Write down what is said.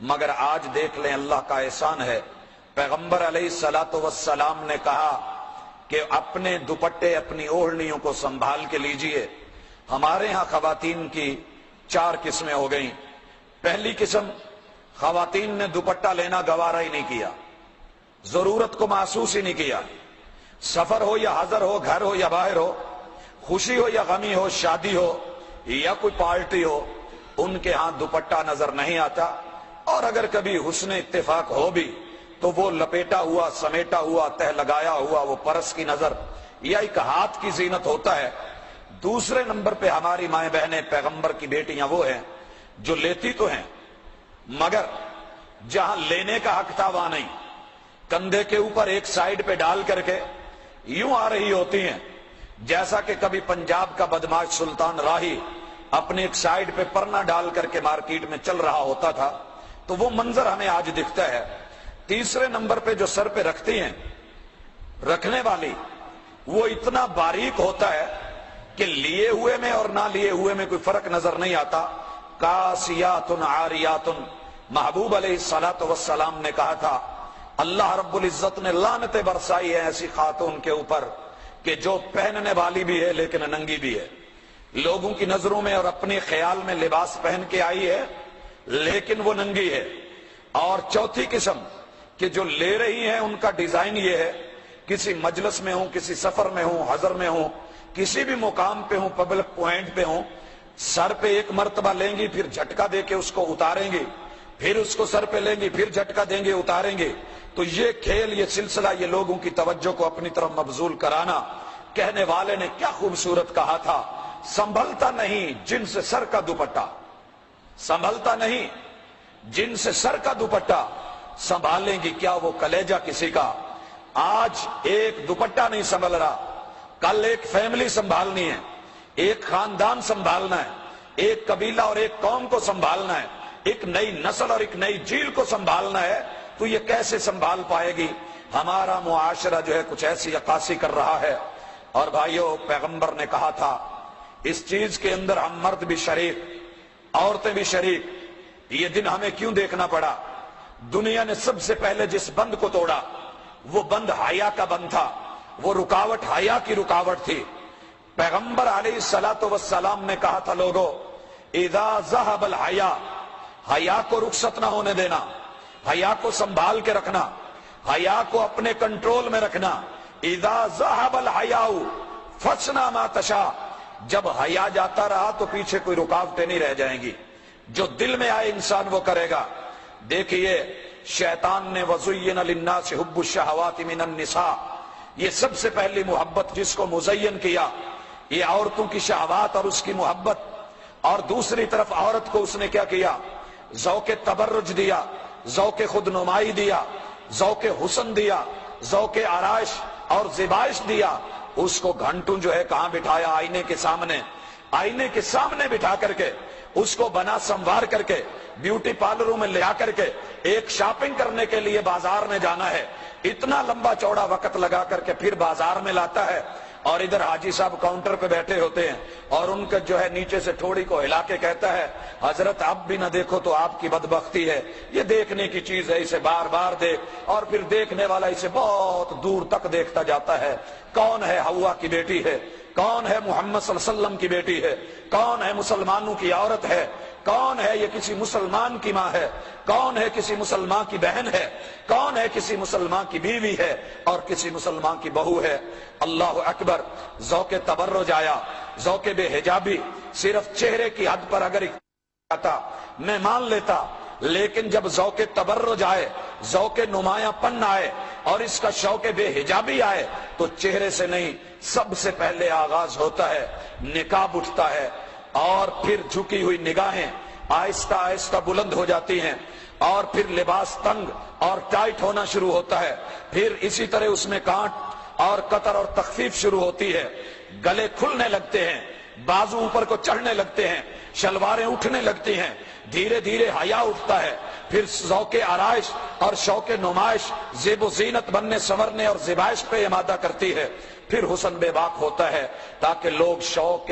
مگر آج دیکھ لیں اللہ کا احسان ہے، پیغمبر علیہ الصلوۃ والسلام نے کہا کہ اپنے دوپٹے اپنی اوڑھنیوں کو سنبھال کے لیجئے۔ ہمارے ہاں خواتین کی 4 قسمیں ہو گئیں۔ پہلی قسم، خواتین نے دوپٹہ لینا گوارا ہی نہیں کیا، ضرورت کو محسوس ہی نہیں کیا۔ سفر ہو یا حضر ہو، گھر ہو یا باہر ہو، خوشی ہو یا غمی ہو، شادی ہو یا کوئی پارٹی ہو، ان کے ہاں دوپٹہ نظر نہیں آتا، اور اگر کبھی حسن اتفاق ہو بھی تو وہ لپیٹا ہوا، سمیٹا ہوا، تہ لگایا ہوا وہ پرس کی نظر یا ایک ہاتھ کی زینت ہوتا ہے۔ دوسرے نمبر پہ ہماری مائیں بہنیں، پیغمبر کی بیٹیاں وہ ہیں جو لیتی تو ہیں مگر جہاں لینے کا حق تھا وہاں نہیں، کندھے کے اوپر ایک سائیڈ پہ ڈال کر کے یوں آ رہی ہوتی ہیں جیسا کہ کبھی پنجاب کا بدماش سلطان راہی اپنے ایک سائیڈ پہ پرنا ڈال کر کے مارکیٹ میں چل رہا ہوتا تھا، تو وہ منظر ہمیں آج دکھتا ہے۔ تیسرے نمبر پہ جو سر پہ رکھتی ہیں، رکھنے والی وہ اتنا باریک ہوتا ہے کہ لیے ہوئے میں اور نہ لیے ہوئے میں کوئی فرق نظر نہیں آتا۔ کاسیات عاریات، محبوب علیہ الصلوۃ والسلام نے کہا تھا اللہ رب العزت نے لعنتیں برسائی ہے ایسی خاتون کے اوپر کہ جو پہننے والی بھی ہے لیکن ننگی بھی ہے، لوگوں کی نظروں میں اور اپنے خیال میں لباس پہن کے آئی ہے لیکن وہ ننگی ہے۔ اور چوتھی قسم کہ جو لے رہی ہیں ان کا ڈیزائن یہ ہے، کسی مجلس میں ہوں، کسی سفر میں ہوں، حضر میں ہوں، کسی بھی مقام پہ ہوں، پبلک پوائنٹ پہ ہوں، سر پہ ایک مرتبہ لیں گی، پھر جھٹکا دے کے اس کو اتاریں گی، پھر اس کو سر پہ لیں گی، پھر جھٹکا دیں گے، اتاریں گے۔ تو یہ کھیل، یہ سلسلہ، یہ لوگوں کی توجہ کو اپنی طرف مبذول کرانا، کہنے والے نے کیا خوبصورت کہا تھا، سنبھلتا نہیں جن سے سر کا دوپٹہ، سنبھلتا نہیں جن سے سر کا دوپٹہ، سنبھالیں گی کیا وہ کلیجہ کسی کا۔ آج ایک دوپٹہ نہیں سنبھل رہا، کل ایک فیملی سنبھالنی ہے، ایک خاندان سنبھالنا ہے، ایک قبیلہ اور ایک قوم کو سنبھالنا ہے، ایک نئی نسل اور ایک نئی جیل کو سنبھالنا ہے، تو یہ کیسے سنبھال پائے گی؟ ہمارا معاشرہ جو ہے کچھ ایسی عکاسی کر رہا ہے۔ اور بھائیو، پیغمبر نے کہا تھا اس چیز کے اندر ہم مرد بھی شریک، عورتیں بھی شریک۔ یہ دن ہمیں کیوں دیکھنا پڑا؟ دنیا نے سب سے پہلے جس بند کو توڑا وہ بند حیا کا بند تھا، وہ رکاوٹ حیا کی رکاوٹ تھی۔ پیغمبر علیہ الصلوۃ والسلام نے کہا تھا لوگو اذا ذهب الحیا، حیا کو رخصت نہ ہونے دینا، حیا کو سنبھال کے رکھنا، حیا کو اپنے کنٹرول میں رکھنا۔ اذا ذهب الحیاء فاصنع ما تشاء، جب حیا جاتا رہا تو پیچھے کوئی رکاوٹیں نہیں رہ جائیں گی، جو دل میں آئے انسان وہ کرے گا۔ دیکھیے شیطان نے وَزُيِّنَ لِلنَّاسِ حُبُّ الشَّهَوَاتِ مِنَ النِّسَاءِ، یہ سب سے پہلی محبت جس کو مزین کیا یہ عورتوں کی شہوات اور اس کی محبت، اور دوسری طرف عورت کو اس نے کیا کیا؟ ذوق تبرج دیا، ذوق خود نمائی دیا، ذوق حسن دیا، ذوق آرائش اور زیبائش دیا۔ اس کو گھنٹوں جو ہے کہاں بٹھایا؟ آئینے کے سامنے، آئینے کے سامنے بٹھا کر کے اس کو بنا سنوار کر کے بیوٹی پارلروں میں لے آ کر کے ایک شاپنگ کرنے کے لیے بازار میں جانا ہے، اتنا لمبا چوڑا وقت لگا کر کے پھر بازار میں لاتا ہے، اور ادھر حاجی صاحب کاؤنٹر پہ بیٹھے ہوتے ہیں اور ان کا جو ہے نیچے سے ٹھوڑی کو ہلا کے کہتا ہے حضرت اب بھی نہ دیکھو تو آپ کی بدبختی ہے، یہ دیکھنے کی چیز ہے، اسے بار بار دیکھ۔ اور پھر دیکھنے والا اسے بہت دور تک دیکھتا جاتا ہے۔ کون ہے؟ حوا کی بیٹی ہے، کون ہے؟ محمد صلی اللہ علیہ وسلم کی بیٹی ہے، کون ہے؟ مسلمانوں کی عورت ہے، کون ہے؟ یہ کسی مسلمان کی ماں ہے، کون ہے؟ کسی مسلمان کی بہن ہے، کون ہے؟ کسی مسلمان کی بیوی ہے اور کسی مسلمان کی بہو ہے۔ اللہ اکبر! ذوق تبرج آیا، ذوق بے حجابی صرف چہرے کی حد پر اگر آتا میں مان لیتا، لیکن جب ذوق تبرج آئے، ذوق نمایاں پن آئے اور اس کا شوق بے حجابی آئے تو چہرے سے نہیں، سب سے پہلے آغاز ہوتا ہے نقاب اٹھتا ہے، اور پھر جھکی ہوئی نگاہیں آہستہ آہستہ بلند ہو جاتی ہیں، اور پھر لباس تنگ اور ٹائٹ ہونا شروع ہوتا ہے، پھر اسی طرح اس میں کانٹ اور قطر اور تخفیف شروع ہوتی ہے، گلے کھلنے لگتے ہیں، بازو اوپر کو چڑھنے لگتے ہیں، شلواریں اٹھنے لگتی ہیں، دھیرے دھیرے حیا اٹھتا ہے، پھر ذوق آرائش اور شوق نمائش زیب و زینت بننے سنورنے اور زیبائش پہ امادہ کرتی ہے، پھر حسن بے باک ہوتا ہے تاکہ لوگ شوق